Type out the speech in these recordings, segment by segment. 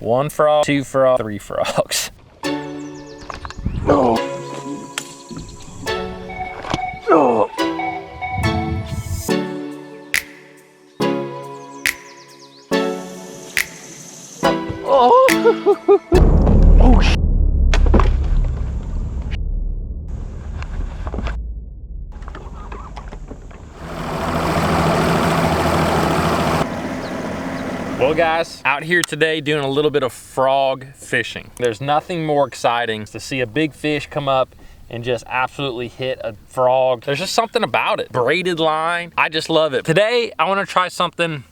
1 frog, 2 frog, 3 frogs. Oh. Oh. Oh. Oh. Well guys, out here today doing a little bit of frog fishing. There's nothing more exciting to see a big fish come up and just absolutely hit a frog. There's just something about it. Braided line, I just love it. Today, I wanna try something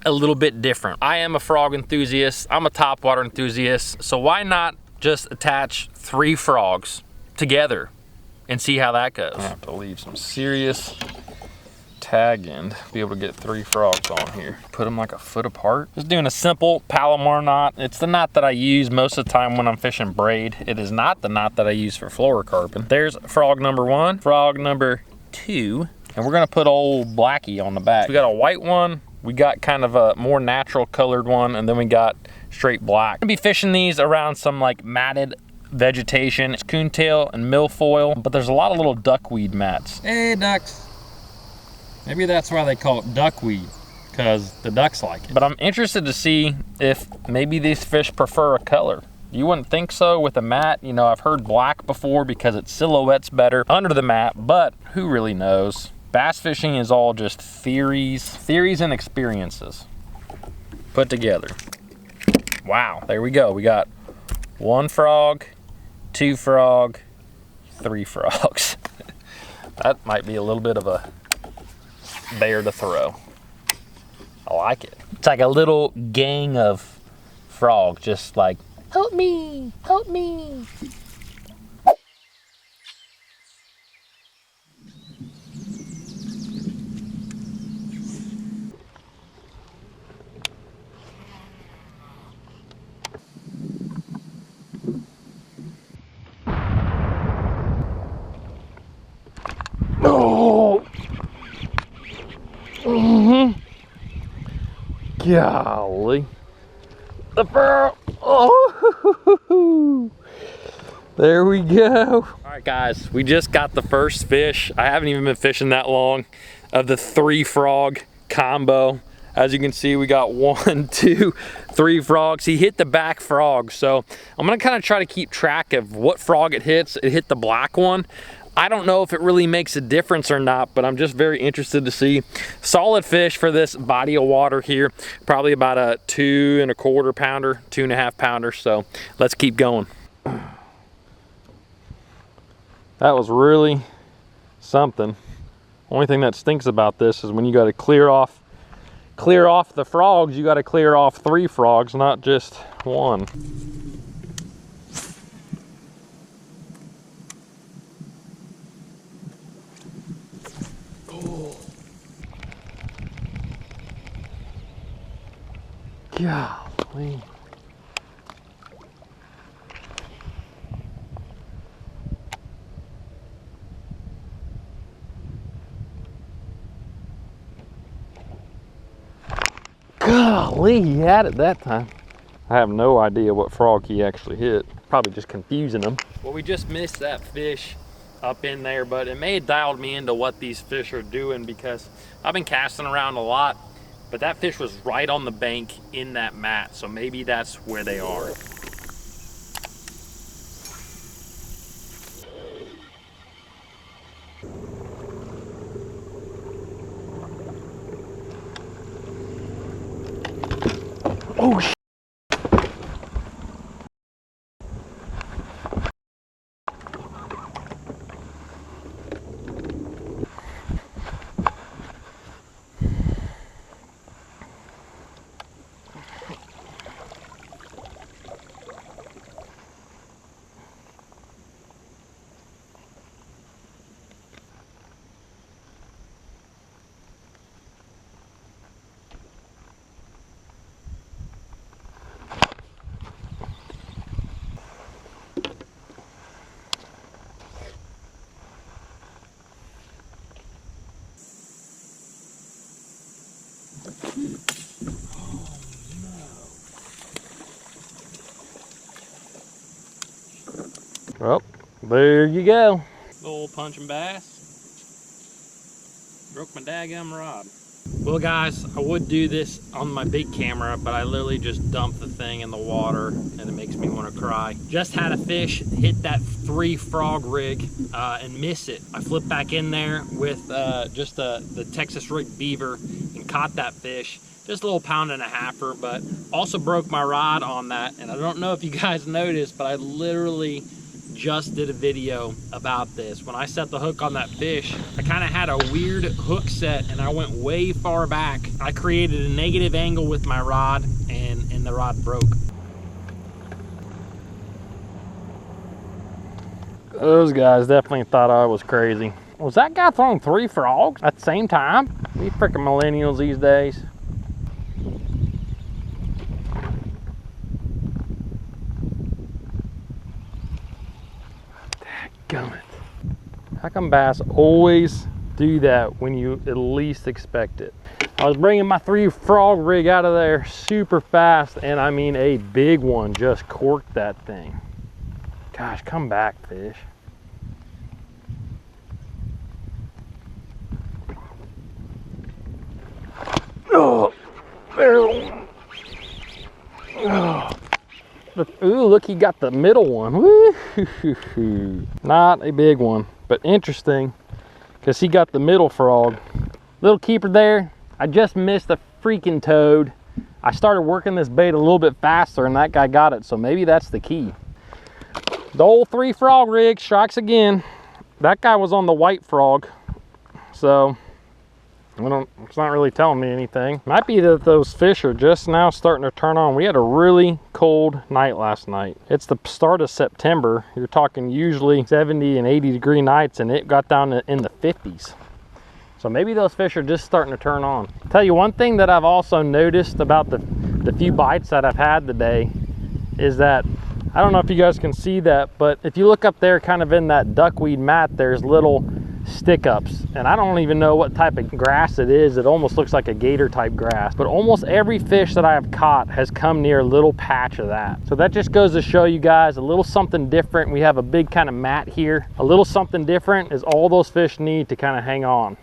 a little bit different. I am a frog enthusiast, I'm a topwater enthusiast, so why not just attach 3 frogs together and see how that goes? I have to leave some serious tag end to be able to get 3 frogs on here. Put them like a foot apart. Just doing a simple Palomar knot. It's the knot that I use most of the time when I'm fishing braid. It is not the knot that I use for fluorocarbon. There's frog number 1, frog number 2, and we're gonna put old Blackie on the back. We got a white one, we got kind of a more natural colored one, and then we got straight black. I'm gonna be fishing these around some like matted vegetation. It's coontail and milfoil, but there's a lot of little duckweed mats. Hey ducks. Maybe that's why they call it duckweed, because the ducks like it. But I'm interested to see if maybe these fish prefer a color. You wouldn't think so with a mat. You know, I've heard black before because it silhouettes better under the mat, but who really knows? Bass fishing is all just theories and experiences put together. Wow, there we go. We got 1 frog, 2 frog, 3 frogs. That might be a little bit of a bear to throw. I like it. It's like a little gang of frogs, just like, help me, help me. Oh. Golly. The fur. Oh. There we go. All right guys, we just got the first fish. I haven't even been fishing that long, of the 3 frog combo. As you can see, we got 1, 2, 3 frogs. He hit the back frog. So I'm gonna kind of try to keep track of what frog it hits. It hit the black one. I don't know if it really makes a difference or not, but I'm just very interested to see. Solid fish for this body of water here. Probably about a 2 1/4 pounder, 2 1/2 pounder. So let's keep going. That was really something. Only thing that stinks about this is when you got to clear off the frogs, you got to clear off 3 frogs, not just 1. Golly. Golly, he had it that time. I have no idea what frog he actually hit. Probably just confusing them. Well, we just missed that fish up in there, but it may have dialed me into what these fish are doing, because I've been casting around a lot, but that fish was right on the bank in that mat, so maybe that's where they are. Oh, Well, there you go. Little punching bass. Broke my daggum rod. Well guys, I would do this on my big camera, but I literally just dumped the thing in the water and it makes me want to cry. Just had a fish hit that 3 frog rig and miss it. I flipped back in there with just the Texas rig beaver and caught that fish. Just a little 1.5-pounder, but also broke my rod on that. And I don't know if you guys noticed, but I literally just did a video about this. When I set the hook on that fish, I kind of had a weird hook set and I went way far back. I created a negative angle with my rod and the rod broke. Those guys definitely thought I was crazy. Was that guy throwing 3 frogs at the same time? These freaking millennials these days. Gummit. How come bass always do that when you at least expect it? I was bringing my 3 frog rig out of there super fast, and I mean a big one just corked that thing. Gosh, come back, fish. Oh, barrel. Oh. Ooh, look, he got the middle one. Woo-hoo-hoo-hoo. Not a big one, but interesting because he got the middle frog. Little keeper there. I just missed a freaking toad. I started working this bait a little bit faster and that guy got it, so maybe that's the key. The old 3 frog rig strikes again. That guy was on the white frog, so it's not really telling me anything. Might be that those fish are just now starting to turn on. We had a really cold night last night. It's the start of September. You're talking usually 70 and 80 degree nights, and it got down in the 50s. So maybe those fish are just starting to turn on. I'll tell you one thing that I've also noticed about the few bites that I've had today is that, I don't know if you guys can see that, but if you look up there kind of in that duckweed mat, there's little stick-ups, and I don't even know what type of grass it is. It almost looks like a gator type grass, but almost every fish that I have caught has come near a little patch of that. So that just goes to show you guys a little something different. We have a big kind of mat here. A little something different is all those fish need to kind of hang on.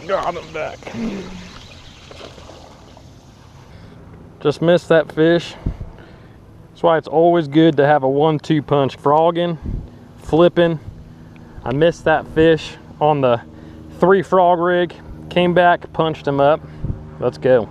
Got him back. Just missed that fish. That's why it's always good to have a 1-2 punch. Frogging, flipping. I missed that fish on the 3 frog rig. Came back, punched him up. Let's go.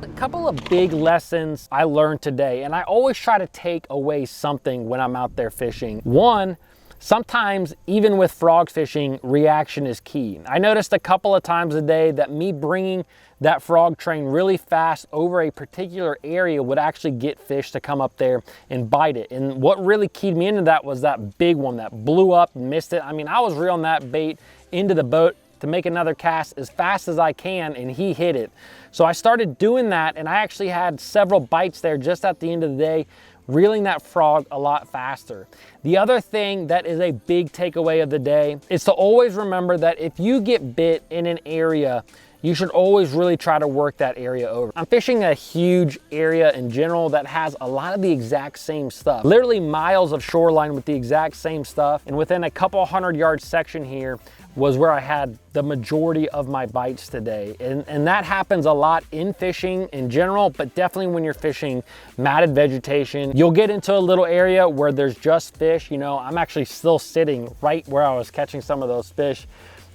A couple of big lessons I learned today, and I always try to take away something when I'm out there fishing. One, sometimes even with frog fishing, reaction is key. I noticed a couple of times a day that me bringing that frog train really fast over a particular area would actually get fish to come up there and bite it. And what really keyed me into that was that big one that blew up and missed it. I mean, I was reeling that bait into the boat to make another cast as fast as I can, and he hit it. So I started doing that, and I actually had several bites there just at the end of the day, reeling that frog a lot faster. The other thing that is a big takeaway of the day is to always remember that if you get bit in an area, you should always really try to work that area over. I'm fishing a huge area in general that has a lot of the exact same stuff. Literally miles of shoreline with the exact same stuff. And within a couple 100-yard section here was where I had the majority of my bites today. And that happens a lot in fishing in general, but definitely when you're fishing matted vegetation. You'll get into a little area where there's just fish. You know, I'm actually still sitting right where I was catching some of those fish.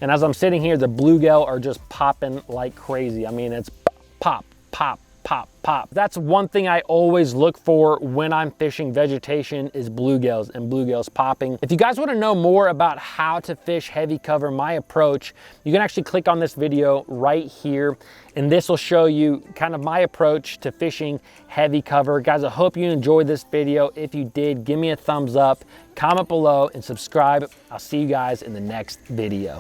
And as I'm sitting here, the bluegill are just popping like crazy. I mean, it's pop, pop, pop, pop. That's one thing I always look for when I'm fishing vegetation is bluegills and bluegills popping. If you guys want to know more about how to fish heavy cover, my approach, you can actually click on this video right here, and this will show you kind of my approach to fishing heavy cover. Guys, I hope you enjoyed this video. If you did, give me a thumbs up, comment below, and subscribe. I'll see you guys in the next video.